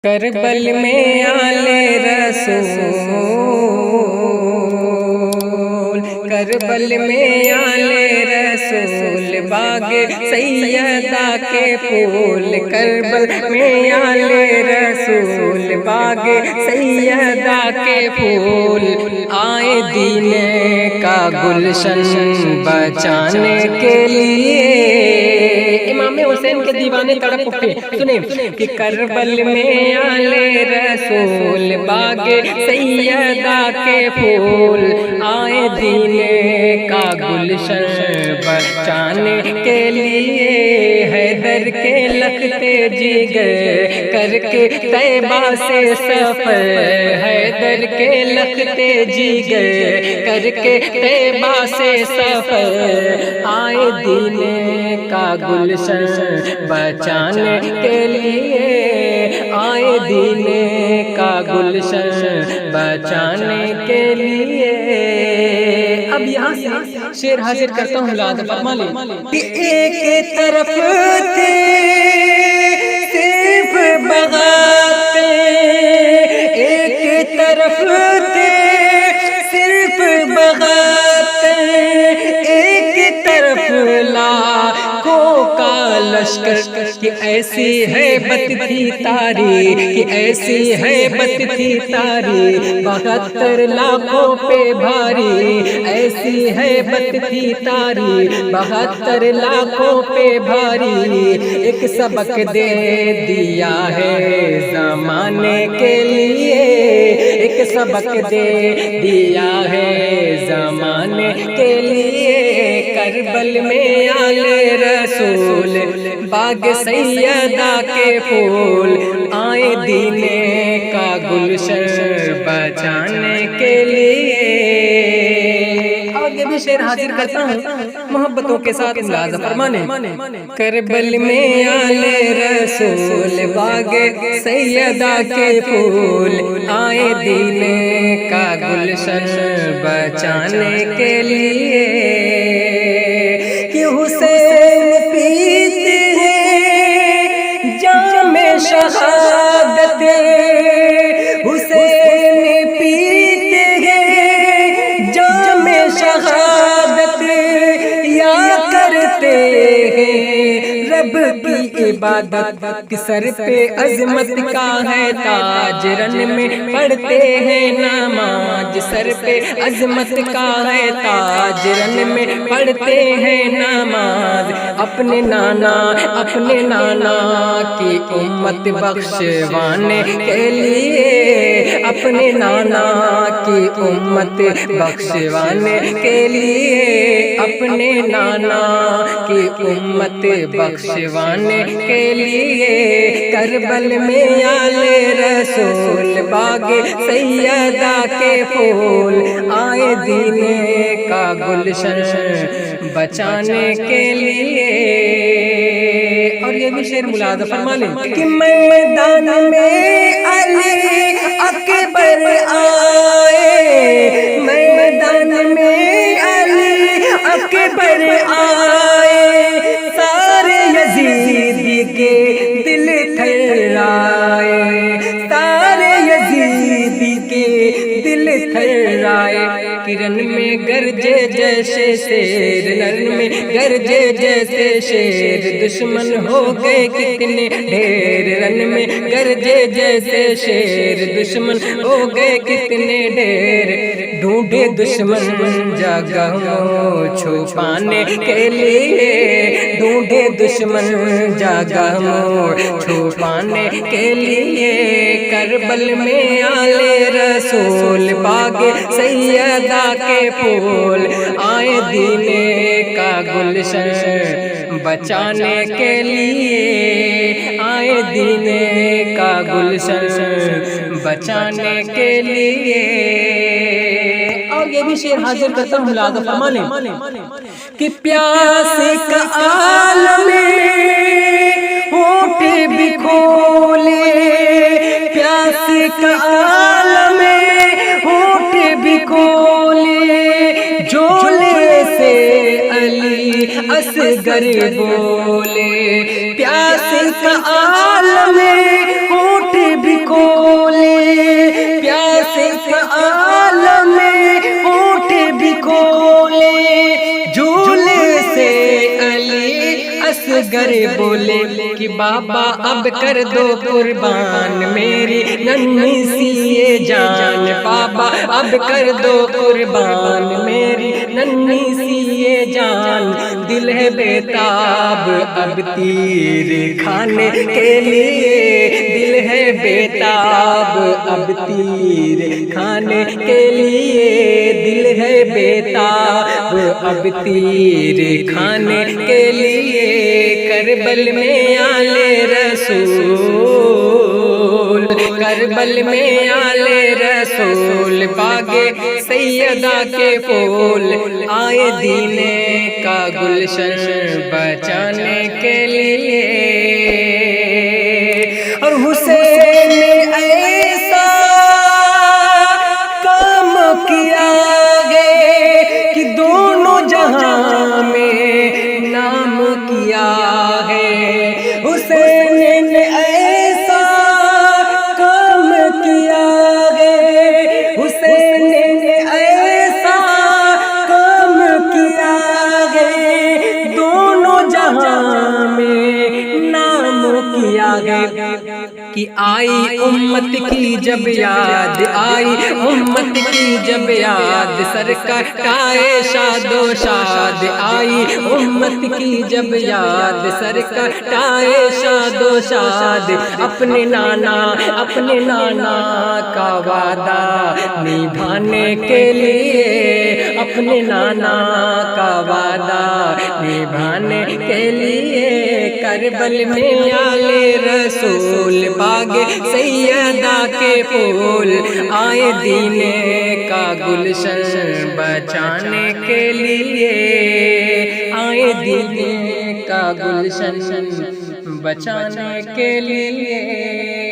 کربل میں آلے رسول، کربل میں آلے رسول، باغ سیدہ کے پھول، کربل میں آلے رسول، باغ سیدہ کے پھول، آئے دین کا گلشن بچانے کے لیے۔ امام حسین کے دیوانے تڑپ اٹھے، سنیں کہ کربل میں آلے رسول، باغ سیدہ کے پھول، آئے دین کا گلشن بچانے کے لیے۔ حیدر کے لختے جگر کر کے طیبہ سے سفر، حیدر کے لختے جگر کر کے طیبہ سے سفر، آئے دین کا گلشن بچانے کے لیے، آئے دین کا گلشن بچانے کے لیے۔ اب یہاں سے شعر حاضر کرتا ہوں، ملاحظہ فرما لیں کہ ایک طرف تھے صرف بغاتے، ایک طرف تھے صرف بغاتے، ایک طرف لاکھوں کا لشکر، کہ ایسی ہیبت تھی تاریخ، کہ ایسی ہیبت تھی تاریخ، 72 لاکھوں پہ بھاری، ایسی ہیبت تھی تاریخ، 72 لاکھوں پہ بھاری۔ ایک سبق دے دیا ہے زمانے کے لیے، ایک سبق دے دیا ہے زمانے کے لیے۔ کربل میں آلے رسول، باغ سیدہ کے پھول، آئے دین کا گلشن بچانے کے لیے۔ اور یہ بھی شعر حاضر کرتا ہوں محبتوں کے ساتھ، ملاحظہ فرمانے۔ کربل میں آلے رسول، باغ سیدہ کے پھول، آئے دین کا گلشن بچانے کے لیے۔ کہ حسین پیتے ہیں جام شہادت، حسین پیتے ہیں جام شہادت، یا کرتے ہیں رب کی عبادت، کہ سر پہ عظمت کا ہے تاج، رن میں پڑھتے ہیں نماز، سر پہ عظمت کا ہے تاج، رن میں پڑھتے ہیں نماز، اپنے نانا کی امت بخشوانے کے لیے، اپنے نانا کی امت بخشوانے کے لیے، اپنے نانا کی امت بخشوانے کے لیے۔ کربل میں آلے رسول، باغ سیدہ کے پھول، آئے دین کا گلشن بچانے کے لیے۔ اور یہ بھی شعر ملاحظہ فرما لیں کہ میدان میں علی اکبر آئے، میدان میں علی اکبر آئے، سارے یزیدی کے دل تھرائے، سارے یزیدی کے دل تھرائے۔ کرن میں گرجے جیسے شیر، رن میں گرجے جیسے شیر، دشمن ہو گئے کتنے ڈھیر، رن میں گرجے جیسے شیر، دشمن ہو گئے کتنے ڈھیر۔ ڈھونڈے دشمن جگہ چھپانے کے لیے، ڈھونڈے دشمن جگہ چھپانے کے لیے۔ کربل میں آلے رسول، باغ سیدہ کے پھول، آئے دین کا گلشن بچانے کے لیے، آئے دین کا گلشن بچانے کے لیے۔ اور یہ بھی شعر حاضر کرتا ہوں، ملاحظہ فرما لیں کہ پیاس کا عالم ہونٹ بھی کھولے، پیاس کا عالم ہونٹ بھی کھولے، جھولے سے علی اصغر بولے، پیاس کا عالم ہونٹ بھی اصغر بولے کہ بابا اب کر دو قربان میری ننھی سی یہ جان، بابا اب کر دو قربان میری ننھی سی یہ جان، دل ہے بیتاب اب تیر کھانے کے لیے، دل ہے بیتاب اب تیر کھانے کے لیے، دل ہے بیتاب اب تیر کھانے کے لیے، کربل میں آل رسول، کربل میں آل رسول، باغ سیدہ کے پھول آئے دین کا گلشن بچانے کے لیے، اور حسین نے ایسا کام کیا ہے کہ دونوں جہاں میں نام کیا ہے، حسین نے ایسا کام کیا ہے، حسین نے ایسا کام کیا ہے، دونوں جہاں میں نام کیا ہے، کہ آئی امت کی جب یاد، آئی امت کی جب یاد، سرکار کائے شاد و شاد، آئی امت کی جب یاد، سرکار کائے شاد و شاد، اپنے نانا کا وعدہ نبھانے کے لیے، اپنے نانا کا وعدہ نبھانے کے لیے، کربل میں آل رسول، باغ سیدہ کے پھول آئے دین کا گلشن بچانے کے لیے، آئے دین کا گلشن بچانے کے لیے۔